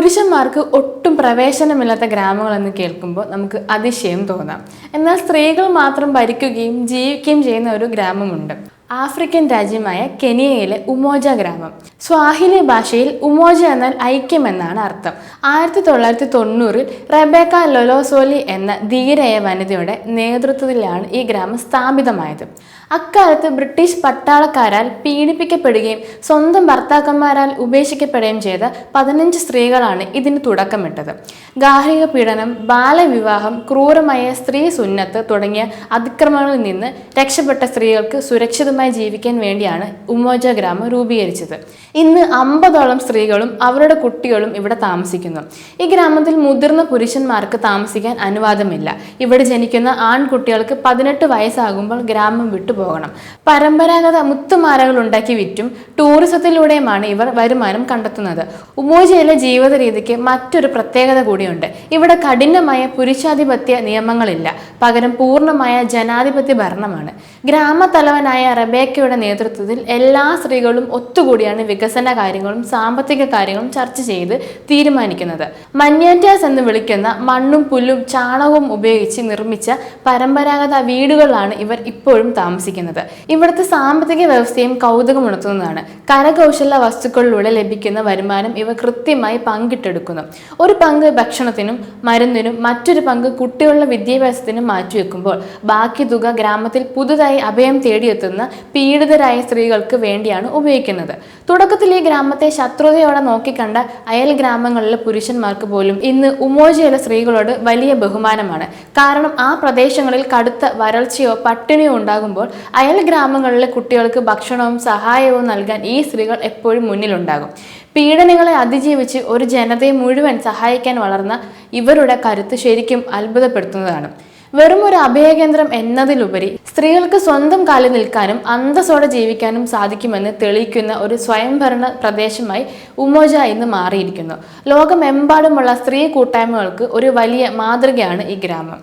പുരുഷന്മാർക്ക് ഒട്ടും പ്രവേശനമില്ലാത്ത ഗ്രാമങ്ങളെന്ന് കേൾക്കുമ്പോൾ നമുക്ക് അതിശയം തോന്നാം. എന്നാൽ സ്ത്രീകൾ മാത്രം ഭരിക്കുകയും ജീവിക്കുകയും ചെയ്യുന്ന ഒരു ഗ്രാമമുണ്ട്. ആഫ്രിക്കൻ രാജ്യമായ കെനിയയിലെ ഉമോജ ഗ്രാമം. സ്വാഹിലി ഭാഷയിൽ ഉമോജ എന്നാൽ ഐക്യം എന്നാണ് അർത്ഥം. 1990 റെബേക്ക ലൊലോസോലി എന്ന ധീരയായ വനിതയുടെ നേതൃത്വത്തിലാണ് ഈ ഗ്രാമം സ്ഥാപിതമായത്. അക്കാലത്ത് ബ്രിട്ടീഷ് പട്ടാളക്കാരാൽ പീഡിപ്പിക്കപ്പെടുകയും സ്വന്തം ഭർത്താക്കന്മാരാൽ ഉപേക്ഷിക്കപ്പെടുകയും ചെയ്ത 15 സ്ത്രീകളാണ് ഇതിന് തുടക്കമിട്ടത്. ഗാർഹിക പീഡനം, ബാലവിവാഹം, ക്രൂരമായ സ്ത്രീ സുന്നത്ത് തുടങ്ങിയ അതിക്രമങ്ങളിൽ നിന്ന് രക്ഷപ്പെട്ട സ്ത്രീകൾക്ക് സുരക്ഷിതമായി ജീവിക്കാൻ വേണ്ടിയാണ് ഉമോജ ഗ്രാമം രൂപീകരിച്ചത്. ഇന്ന് 50ഓളം സ്ത്രീകളും അവരുടെ കുട്ടികളും ഇവിടെ താമസിക്കുന്നു. ഈ ഗ്രാമത്തിൽ മുതിർന്ന പുരുഷന്മാർക്ക് താമസിക്കാൻ അനുവാദമില്ല. ഇവിടെ ജനിക്കുന്ന ആൺകുട്ടികൾക്ക് 18 വയസ്സാകുമ്പോൾ ഗ്രാമം വിട്ടു പോകണം. പരമ്പരാഗത മുത്തുമാലകൾ ഉണ്ടാക്കി വിറ്റും ടൂറിസത്തിലൂടെയുമാണ് ഇവർ വരുമാനം കണ്ടെത്തുന്നത്. ഉമോജയിലെ ജീവിത രീതിക്ക് മറ്റൊരു പ്രത്യേകത കൂടിയുണ്ട്. ഇവിടെ കഠിനമായ പുരുഷാധിപത്യ നിയമങ്ങളില്ല, പകരം പൂർണ്ണമായ ജനാധിപത്യ ഭരണമാണ്. ഗ്രാമത്തലവനായ റെബേക്കയുടെ നേതൃത്വത്തിൽ എല്ലാ സ്ത്രീകളും ഒത്തുകൂടിയാണ് വികസന കാര്യങ്ങളും സാമ്പത്തിക കാര്യങ്ങളും ചർച്ച ചെയ്ത് തീരുമാനിക്കുന്നത്. മന്യാറ്റാസ് എന്ന് വിളിക്കുന്ന മണ്ണും പുല്ലും ചാണകവും ഉപയോഗിച്ച് നിർമ്മിച്ച പരമ്പരാഗത വീടുകളിലാണ് ഇവർ ഇപ്പോഴും താമസിക്കുന്നത്. ഇവിടുത്തെ സാമ്പത്തിക വ്യവസ്ഥയും കൗതുകമുണർത്തുന്നതാണ്. കരകൗശല വസ്തുക്കളിലൂടെ ലഭിക്കുന്ന വരുമാനം ഇവർ കൃത്യമായി പങ്കിട്ടെടുക്കുന്നു. ഒരു പങ്ക് ഭക്ഷണത്തിനും മരുന്നിനും മറ്റൊരു പങ്ക് കുട്ടികളുടെ വിദ്യാഭ്യാസത്തിനും മാറ്റിവെക്കുമ്പോൾ ബാക്കി തുക ഗ്രാമത്തിൽ പുതുതായി അഭയം തേടിയെത്തുന്ന പീഡിതരായ സ്ത്രീകൾക്ക് വേണ്ടിയാണ് ഉപയോഗിക്കുന്നത്. തുടക്കത്തിൽ ഈ ഗ്രാമത്തെ ശത്രുതയോടെ നോക്കിക്കണ്ട അയൽ ഗ്രാമങ്ങളിലെ പുരുഷന്മാർക്ക് പോലും ഇന്ന് ഉമോജയിലെ സ്ത്രീകളോട് വലിയ ബഹുമാനമാണ്. കാരണം ആ പ്രദേശങ്ങളിൽ കടുത്ത വരൾച്ചയോ പട്ടിണിയോ ഉണ്ടാകുമ്പോൾ അയൽ ഗ്രാമങ്ങളിലെ കുട്ടികൾക്ക് ഭക്ഷണവും സഹായവും നൽകാൻ ഈ സ്ത്രീകൾ എപ്പോഴും മുന്നിലുണ്ടാകും. പീഡനങ്ങളെ അതിജീവിച്ച് ഒരു ജനതയെ മുഴുവൻ സഹായിക്കാൻ വളർന്ന ഇവരുടെ കരുത്ത് ശരിക്കും അത്ഭുതപ്പെടുത്തുന്നതാണ്. വെറും ഒരു അഭയകേന്ദ്രം എന്നതിലുപരി സ്ത്രീകൾക്ക് സ്വന്തം കാലിൽ നിൽക്കാനും അന്തസ്സോടെ ജീവിക്കാനും സാധിക്കുമെന്ന് തെളിയിക്കുന്ന ഒരു സ്വയംഭരണ പ്രദേശമായി ഉമോജ ഇന്ന് മാറിയിരിക്കുന്നു. ലോകമെമ്പാടുമുള്ള സ്ത്രീ കൂട്ടായ്മകൾക്ക് ഒരു വലിയ മാതൃകയാണ് ഈ ഗ്രാമം.